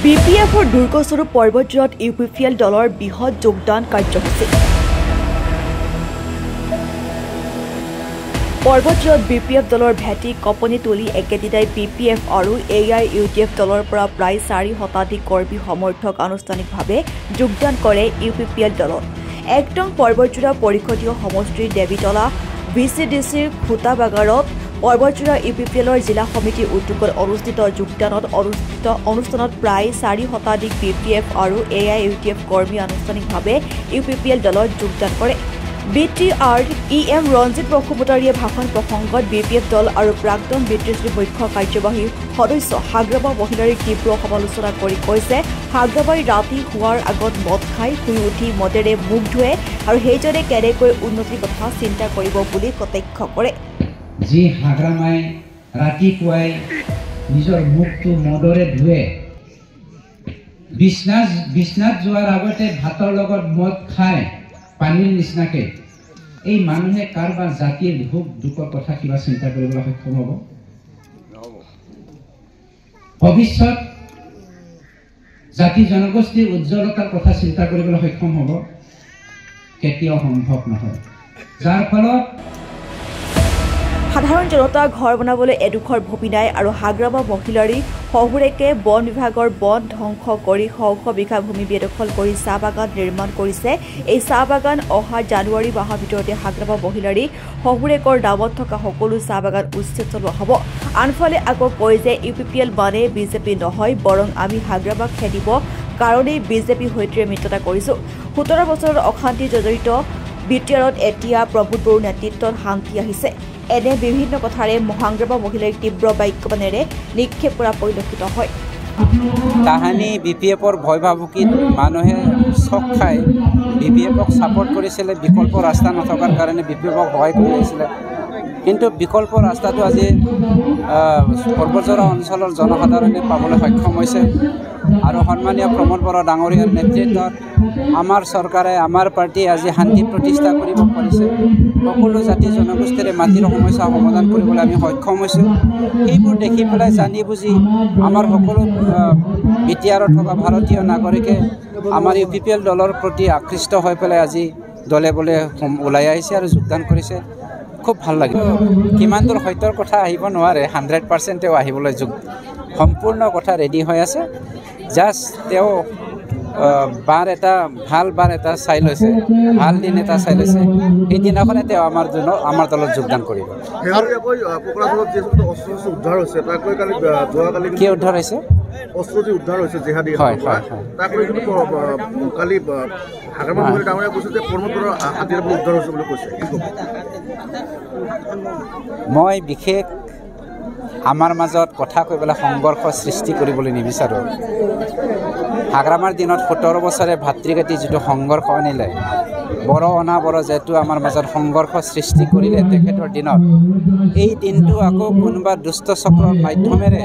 বিপিএফৰ দুৰ্গস্বৰূপ পৰ্বতজোৰত ইউপিপিএল দলৰ বৃহৎ যোগদান কাৰ্যসূচী। পৰ্বতজোৰত বিপিএফ দলৰ ভেটি কপনি তুলি একেদিনাই বিপিএফ আৰু AIUDF দলৰ পৰা প্ৰায় 4 শতাধিক কৰ্মী সমৰ্থক আনুষ্ঠানিকভাৱে যোগদান কৰে ইউপিপিএল দলত। একদম পৰ্বতজোৰা পৰিষদীয় সমষ্টিৰ দেৱীতলা VCDCৰ খুটাবাগাৰত পৰ্বতজোৰা ইউপিপিএলৰ জিলা সমিতিৰ উদ্যোগত অনুষ্ঠিত অনুষ্ঠানত প্ৰায় 4 শতাধিক বিপিএফ আৰু AIUDF কৰ্মী আনুষ্ঠানিকভাৱে ইউপিপিএল দলত যোগদান কৰে। BTR EM ৰঞ্জিত বসুমতাৰীয়ে ভাষণ প্ৰসংগত বিপিএফ দল আৰু প্ৰাক্তন BTCৰ মুখ্য কাৰ্যবাহী সদস্য হাগ্ৰাবা মহিলাৰীক তীব্ৰ সমালোচনা কৰি কৈছে, হাগ্ৰাবাই ৰাতি হোৱাৰ আগত মদ খাই শুই উঠি মদেৰে মুখ ধুৱে আৰু সেইজনে কেনেকৈ উন্নতিৰ কথা চিন্তা কৰিব বুলি কটাক্ষ কৰে। যি হাগ্ৰামাই ৰাতিপুৱাই নিজৰ মুখটো মদৰে ধুৱে, বিছনাত যোৱাৰ আগতে ভাতৰ লগত মদ খায় পানীৰ নিচিনাকে, এই মানুহে কাৰোবাৰ জাতিৰ সুখ দুখৰ কথা কিবা চিন্তা কৰিবলৈ সক্ষম হ'ব? ভৱিষ্যত জাতি জনগোষ্ঠীৰ উজ্জ্বলতাৰ কথা চিন্তা কৰিবলৈ সক্ষম হ'ব? কেতিয়াও সম্ভৱ নহয়। যাৰ ফলত সাধাৰণ জনতা ঘৰ বনাবলৈ এডোখৰ ভূমি নাই আৰু হাগ্ৰাবা মহিলাৰী শহুৰেকে বন বিভাগৰ বন ধ্বংস কৰি শ বিঘা ভূমি বেদখল কৰি চাহ বাগান নিৰ্মাণ কৰিছে। এই চাহ বাগান অহা জানুৱাৰী মাহৰ ভিতৰতে হাগ্ৰাবা মহিলাৰী শহুৰেকৰ নামত থকা সকলো চাহ বাগান উচ্ছেদ চলোৱা হ'ব। আনফালে আকৌ কয় যে ইউপিপিএল মানে বিজেপি নহয়, বৰং আমি হাগ্ৰাবাক খেদিব কাৰণেই বিজেপি সৈতে মিত্ৰতা কৰিছো। 17 বছৰৰ অশান্তি জড়িত BTRত এতিয়া প্ৰবোধ বড়োৰ নেতৃত্বত শান্তি আহিছে। এনে বিভিন্ন কথাৰে হাগ্ৰাবা মহিলাৰ তীব্ৰ বাক্যবাণেৰে নিক্ষেপ কৰা পৰিলক্ষিত হয়। তাহানি BPFৰ ভয় ভাবুকিত মানুহে চক খাই BPFক ছাপৰ্ট কৰিছিলে, বিকল্প ৰাস্তা নথকাৰ কাৰণে BPFক সহায় কৰি আহিছিলে। কিন্তু বিকল্প ৰাস্তাটো আজি পৰ্বতজোৰা অঞ্চলৰ জনসাধাৰণে পাবলৈ সক্ষম হৈছে আৰু সন্মানীয় প্ৰমোদ বৰা ডাঙৰীয়াৰ নেতৃত্বত আমাৰ চৰকাৰে, আমাৰ পাৰ্টীয়ে আজি শান্তি প্ৰতিষ্ঠা কৰিব পাৰিছে। সকলো জাতি জনগোষ্ঠীৰে মাটিৰ সমস্যা সমাধান কৰিবলৈ আমি সক্ষম হৈছোঁ। সেইবোৰ দেখি পেলাই জানি বুজি আমাৰ সকলো BTRত থকা ভাৰতীয় নাগৰিকে আমাৰ ইউপিপিএল দলৰ প্ৰতি আকৃষ্ট হৈ পেলাই আজি দলে বলে ওলাই আহিছে আৰু যোগদান কৰিছে। খুব ভাল লাগে। কিমান দূৰ সত্যৰ কথা আহিব নোৱাৰে, 100% আহিবলৈ সম্পূৰ্ণ কথা ৰেডি হৈ আছে। জাষ্ট তেওঁ ভাল বাৰ এটা চাই লৈছে, ভাল দিন এটা চাই লৈছে, সেইদিনাখনে তেওঁ আমাৰ দলত যোগদান কৰিব। কি উদ্ধাৰ হৈছে? মই বিশেষ আমাৰ মাজত কথা কৈ পেলাই সংঘৰ্ষ সৃষ্টি কৰিবলৈ নিবিচাৰোঁ। হাগ্ৰামাৰ দিনত 17 বছৰে ভাতৃঘাতী যিটো সংঘৰ্ষ আনিলে, বড় অনাবড় যিটো আমাৰ মাজত সংঘৰ্ষ সৃষ্টি কৰিলে তেখেতৰ দিনত, এই দিনটো আকৌ কোনোবা দুষ্ট চক্ৰৰ মাধ্যমেৰে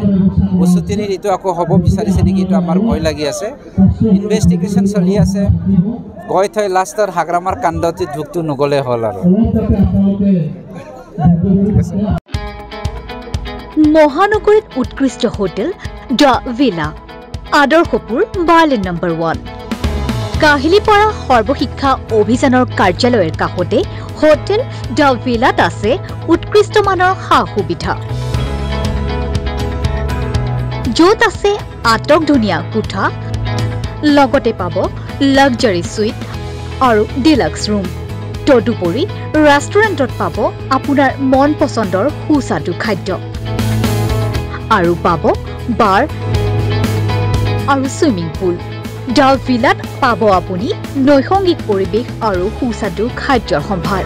উচুতিনি এইটো আকৌ হ'ব বিচাৰিছে নেকি, এইটো আমাৰ ভয় লাগি আছে। ইনভেষ্টিগেশ্যন চলি আছে, গৈ থৈ লাষ্টৰ হাগ্ৰামাৰ কাণ্ডত ঢুকটো নগ'লে হ'ল আৰু। মহানগৰীত উৎকৃষ্ট হোটেল দ্য ভিলা, আদৰ্শপুৰ বাৰ্লিন নম্বৰ 1, কাহিলীপাৰা সৰ্বশিক্ষা অভিযানৰ কাৰ্যালয়ৰ কাষতে হোটেল দ্য ভিলাত আছে উৎকৃষ্ট মানৰ সা সুবিধা, য'ত আছে আটকধুনীয়া কোঠা, লগতে পাব লাক্সাৰী সুইট আৰু ডিলাক্স ৰুম। তদুপৰি ৰেষ্টুৰেণ্টত পাব আপোনাৰ মন পচন্দৰ সুস্বাদু খাদ্য আৰু পাব বাৰ আৰু ছুইমিং পুল। দ্য ভিলাত পাব আপুনি নৈসংগিক পৰিৱেশ আৰু সুস্বাদু খাদ্যৰ সম্ভাৰ।